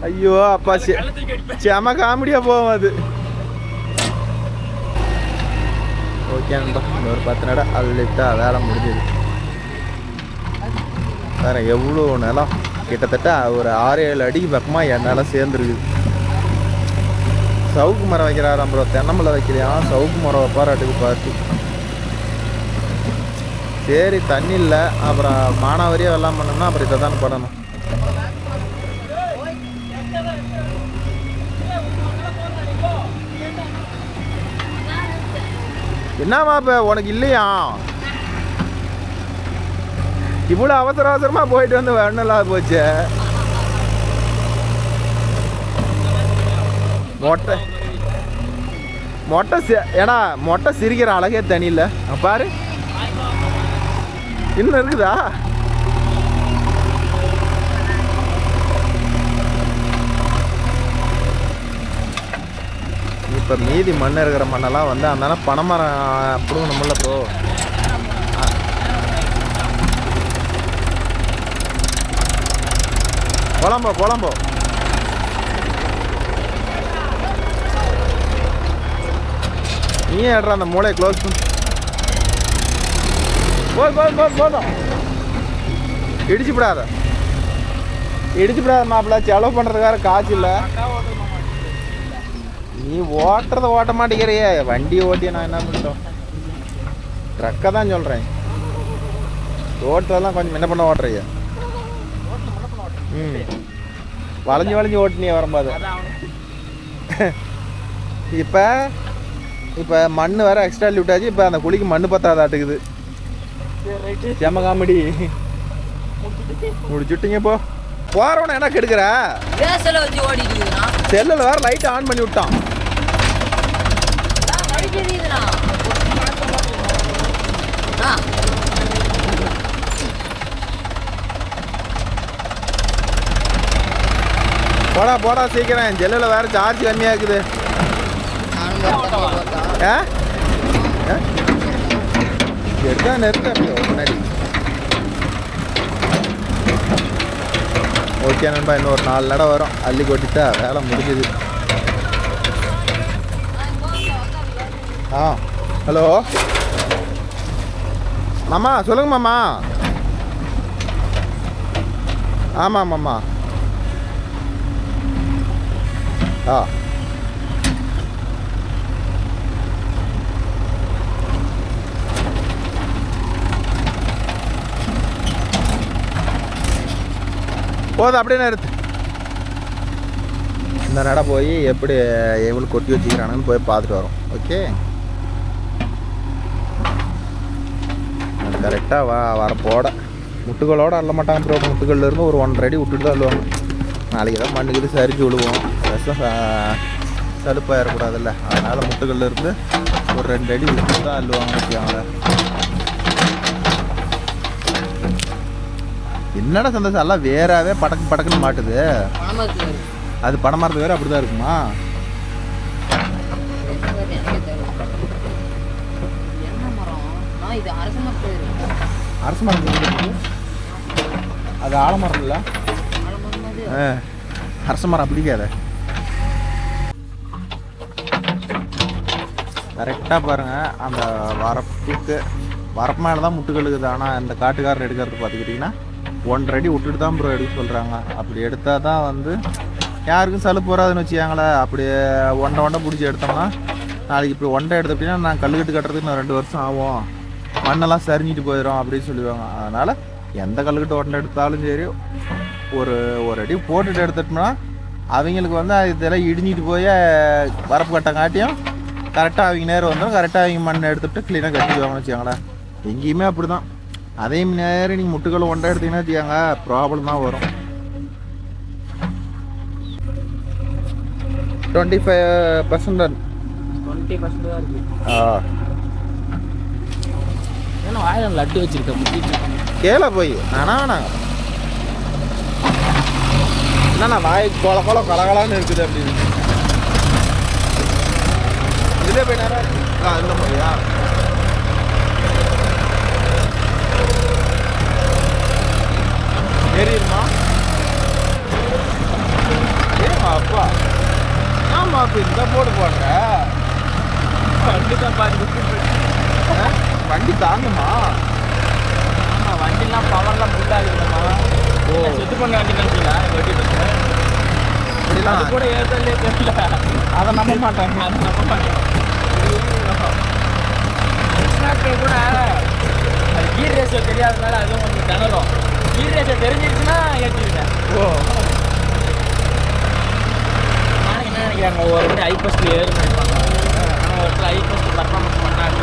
ஐயோ அப்பா செம காமெடியா போகும் அது. ஓகே நண்பா, ஒரு 10 நட அள்ளிட்டா வேலை முடிஞ்சது. வேற எவ்வளோ நிலம் கிட்டத்தட்ட ஒரு 6-7 அடிக்கு பக்கமாக என் நிலம் சேர்ந்துருக்குது. சவுக்கு மரம் வைக்கிறாராம் ப்ரோ, தென்னமலை வைக்கலையா? சவுக்கு மரம் வைப்பாராட்டுக்கு பார்த்து. சரி தண்ணி இல்லை, அப்புறம் மானாவரியாக வெள்ளாம் பண்ணோம்னா அப்புறம் இதை தானே பண்ணணும். என்னம்மா இப்போ உனக்கு இல்லையா? இவ்வளோ அவசரமாக போயிட்டு வந்து வேணும்லாம் போச்சு. மொட்டை ஏடா மொட்டை சிரிக்கிற அழகே தனி இல்லை பாரு. இன்னும் இருக்குதா? இப்போ மீதி மண் இருக்கிற மண்ணெல்லாம் வந்து அந்த பனைமரம் பிடுங்கணும்ல ப்ரோ. போலாம்போ நீ ஏடுற அந்த மூளையை க்ளோஸ் பண்ணு. போதும் இடிச்சுப்படாத மாப்பிள்ள. செலவு பண்ணுறதுக்கார காசு இல்லை. நீ ஓட்டுறத ஓட்ட மாட்டேங்கிறியே, வண்டி ஓட்டிய நான் என்ன பண்ணிட்டோம். ட்ரக்கை தான் சொல்கிறேன். ஓட்டுறதெல்லாம் கொஞ்சம் என்ன பண்ண ஓட்டுறிய. வளைஞ்சு வளைஞ்சு ஓட்டினியே வரும்போது.
அதான் அவனு.
இப்போ மண் வேற எக்ஸ்ட்ரா விட்டாச்சு. இப்போ அந்த குழிக்கு மண் பத்தாதாட்டுக்குது.
சரி ரைட்டு.
செம்ம காமெடி முடிச்சுட்டிங்க. இப்போ போறவன என்ன கெடுக்கிற?
கேஸ்ல வச்சு ஓடிக்குதுண்ணா.
செல்லில் வேற லைட் ஆன் பண்ணி விட்டான்.
லைட் எரியுதுண்ணா.
போடா போடா சீக்கிரம். செல்லில் வேற சார்ஜ் கம்மியாக இருக்குது. எடுத்தா நிறுத்த முன்னாடி. ஓகே நண்பா, இன்னொரு 4 நடம் வரும். அள்ளி கொட்டிட்டா வேலை முடிஞ்சுது. ஹலோ மாமா, சொல்லுங்க மாமா. ஆமாம் மாமா. போதும், அப்படியே நிறுத்து. இந்த நட போய் எப்படி எவ்வளோ கொட்டி வச்சுக்கிறானுன்னு போய் பார்த்துட்டு வரோம். ஓகே, கரெக்டாக வரப்போட முட்டுகளோடு அள்ள மாட்டாங்க ப்ரோ. முட்டுகள்லேருந்து ஒரு 1.5 அடி விட்டுட்டு தான் அள்ளுவாங்க. நாளைக்கு தான் மண்ணுக்கு சரிஞ்சு விழுவோம். விஷம் சலுப்பாயிடக்கூடாதுல்ல, அதனால் முட்டுகள்லேருந்து ஒரு 2 அடி விட்டு தான் அள்ளுவாங்க வச்சுக்காங்க. என்னடா சந்தோஷம், எல்லாம் வேறாவே படக்கு படக்குன்னு மாட்டுது. அது பனைமரத்து வேறு அப்படி தான் இருக்குமா? அரச மரம் அது ஆலமரம் இல்லை. அரச மரம் பிடிக்காத. கரெக்டாக பாருங்கள், அந்த வரப்பு மேலே தான் முட்டுகளுக்குது. ஆனால் இந்த காட்டுக்காரர் எடுக்கிறது பார்த்துக்கிட்டிங்கன்னா 1.5 அடி விட்டுட்டு தான் ப்ரோ எடுக்க சொல்கிறாங்க. அப்படி எடுத்தால் தான் வந்து யாருக்கும் சலுப்பு வராதுன்னு வச்சுக்காங்களேன். அப்படி ஒண்டை பிடிச்சி எடுத்தோம்னா நாளைக்கு இப்படி ஒண்டை எடுத்து அப்படின்னா நான் கல்லுக்கட்டு கட்டுறதுக்கு நான் 2 வருஷம் ஆகும், மண்ணெல்லாம் சரிஞ்சிட்டு போயிடும் அப்படின்னு சொல்லுவாங்க. அதனால் எந்த கல்லுக்கட்டு ஒண்டை எடுத்தாலும் சரி ஒரு அடி போட்டுட்டு எடுத்துட்டோம்னா அவங்களுக்கு வந்து இதெல்லாம் இடிஞ்சிட்டு போய் வரப்பு கட்டங்காட்டியும் கரெக்டாக அவங்க நேரம் வந்துடும். கரெக்டாக அவங்க மண்ணை எடுத்துகிட்டு க்ளீனாக கட்டிடுவாங்கன்னு வச்சுக்காங்களேன். எங்கேயுமே அப்படி தான். அதே நேரம் நீங்கள் முட்டுக்களை ஒண்டை எடுத்தீங்கன்னா வச்சுக்காங்க ப்ராப்ளம் தான் வரும். 25%
20% தான் இருக்கு. ஏன்னா வாயில் லட்டு வச்சிருக்கேன்.
கேள போய் நானா என்னண்ணா வாய் கொல கலகலான்னு இருக்குது அப்படின்னு. இதுலேயே போய் நேரம் இந்த மாதிரியா ஏறிடுமா? ஏமா அப்பா, ஆமா அப்போ இந்த போடு போடுற
வண்டி தான் பாரு,
வண்டி தாங்குமா?
ஆமாம், வண்டிலாம் பவர்லாம் ஃபுல்லாகுதுமா. ஓ, செட்டு பண்ண வண்டி நினச்சிங்களா வண்டி பஸ்?
அப்படிலாம்
அது கூட ஏறதல்லே தெரியல.
அதை நம்ப மாட்டாங்க.
அது நம்ப மாட்டேன். கூட அது கீர் ரேஷியோ தெரியாததுனால அதுவும் கொஞ்சம் திணறும். கீர் ரேஷியோ தெரிஞ்சிருச்சுன்னா ஏற்றிருக்கேன்.
ஓ,
நானும் என்ன நினைக்கிறாங்க, ஒரு வாட்டி ஐபஸ்ட் ஏறுன்னு நினைப்பாங்க. ஆனால் ஒருத்தர் ஐபஸ்ட் பர்ஃபார்மன்ஸ் பண்ணாங்க.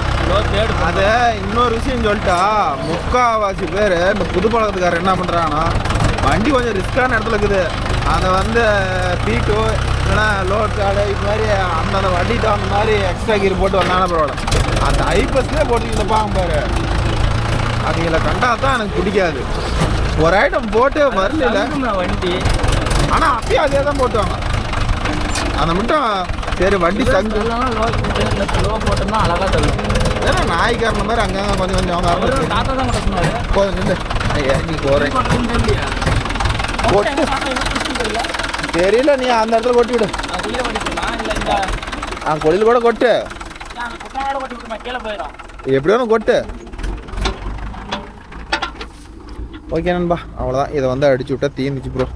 தேர்டு
அது இன்னொரு விஷயம் சொல்லிட்டா, முக்கால்வாசி பேர் இந்த புது பழக்கத்துக்காரர் என்ன பண்ணுறாங்கன்னா வண்டி கொஞ்சம் ரிஸ்க்கான இடத்துல இருக்குது, அதை வந்து பீட்டோ இல்லைன்னா லோட் கார்டு இது மாதிரி அந்த வண்டிட்டு அந்த மாதிரி எக்ஸ்ட்ரா கீர் போட்டு வந்தாலும் பரவாயில்ல. அந்த ஐபஸ்லேயே போட்டு பாங்க பாரு, அவங்கள கண்டா தான் எனக்கு பிடிக்காது. ஒரு ஐட்டம் போட்டு வரல
வண்டி,
ஆனால் அப்பயும் அதே தான் போட்டுவாங்க. அந்த மட்டும் சரி வண்டி தங்கு
லோ போட்டோம்னா அழகாக தரும்.
ஏன்னா நாய்க்காரன மாதிரி அங்கங்க கொஞ்சம் அவங்க
தாத்தா தான் கூட சொன்னாரு.
கொஞ்சம் இறங்கி போகிறேன் தெரியல, நீ அந்த இடத்துல கொட்டி விடு. கொடியில் கூட கொட்டு, எப்படி ஒன்று கொட்டு. ஓகே நண்பா, அவ்வளோதான். இதை வந்து அடிச்சு விட்டா தீர்ந்துச்சு ப்ரோ.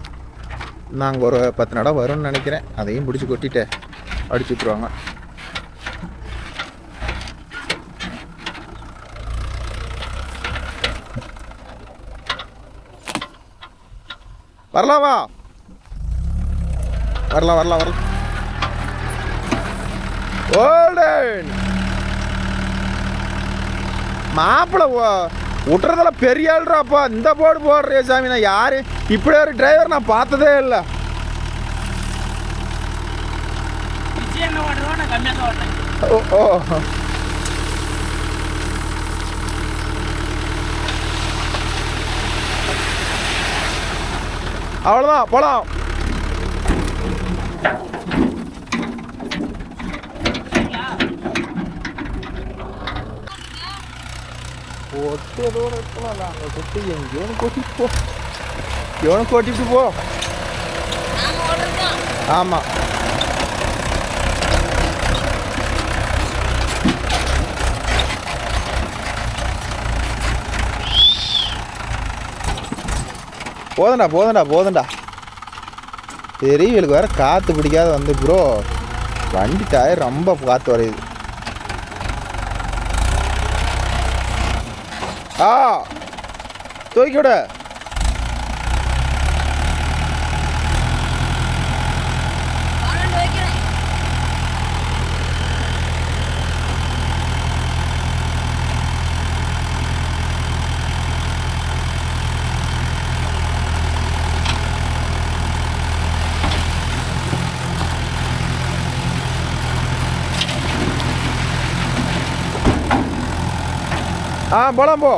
நாங்கள் ஒரு 10 நடம் வரும்னு நினைக்கிறேன். அதையும் பிடிச்சி கொட்டிட்டு அடிச்சு விட்ருவாங்க. வரலாமா? வரலாம் வரலாம் வரலாம். கோல்டன் மாப்பிள்ள விட்டுறதெல்லாம் பெரிய ஆள்றாப்பா. இந்த போர்டு போடுறிய சாமி. நான் யாரு இப்படி ஒரு டிரைவர் நான் பார்த்ததே இல்லை. ஓ ஓ அவ்வளோதான் போலாம். ஒட்டதோட இருக்கலாம். அங்கே கொட்டி எங்கேயோன்னு கூட்டிட்டு போ. எவனும் கூட்டிட்டு போ.
நாங்க ஓடுறோம்.
ஆமாம். போதண்டா போதண்டா போதண்டா. சரி இவளுக்கு வேற காற்று பிடிக்காத வந்து ப்ரோ வண்டி டயர் ரொம்ப காற்று வரையுது. ஆ தூக்கி விட.
பன்னெண்டு வைக்கிறேன்.
போலாம் போ.